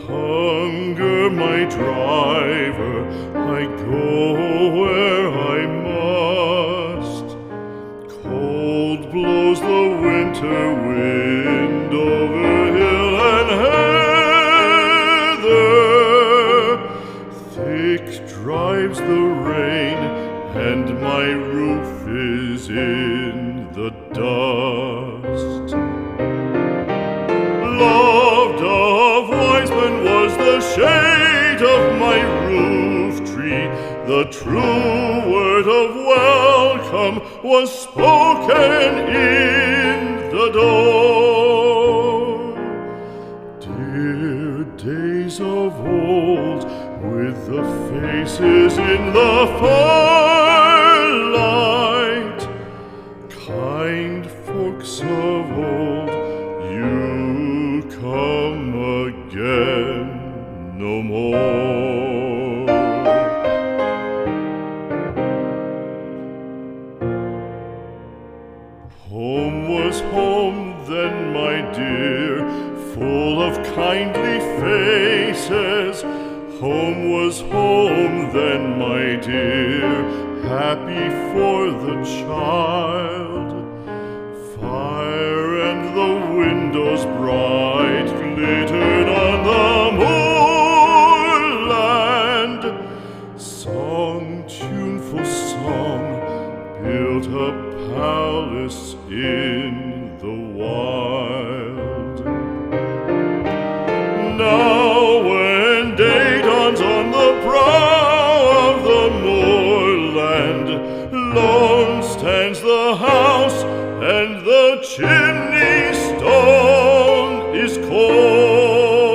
Hunger my driver, I go where I must. Cold blows the winter wind over hill and heather. Thick drives the rain, and my roof is in the dust. Loved of wise men was the shade of my roof tree. The true word of welcome was spoken in the door. Dear days of old, with the faces in the firelight, kind folks of old, you come again no more. Home was home then, my dear, full of kindly faces. Home was home then, my dear, happy for the child. Fire and the windows bright glittered on the moorland. Song, tuneful song, built a palace in the wild. Now when day dawns on the brow of the moorland, lone stands the house, and the chimney stone is cold.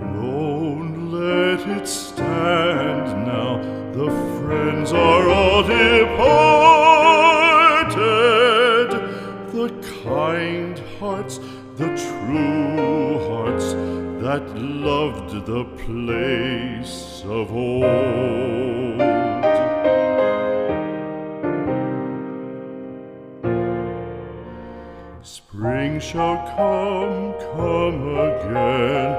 Lone, let it stand now, the friends are all departed. The kind hearts, the true hearts, that loved the place of old. Spring shall come again,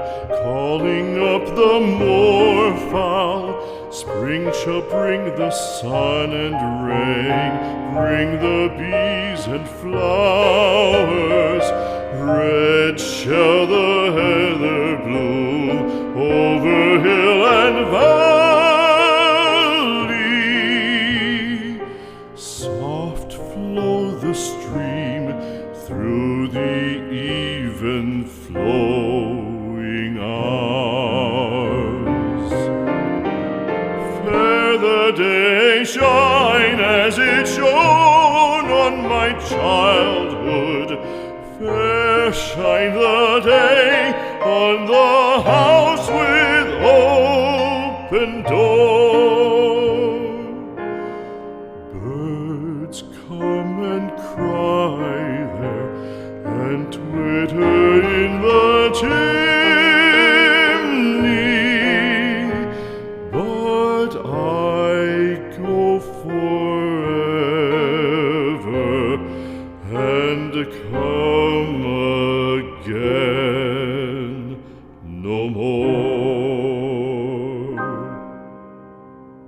calling up the moorfowl. Spring shall bring the sun and rain, bring the bees and flowers. Red shall the heather bloom over hill and valley. Soft flow the stream through the even flowing hours. Fair the day shine as it shone on my childhood. Fair shine the day on the house with open door. Birds come and cry there, and twitter in the chimney, but I go forever and come again no more.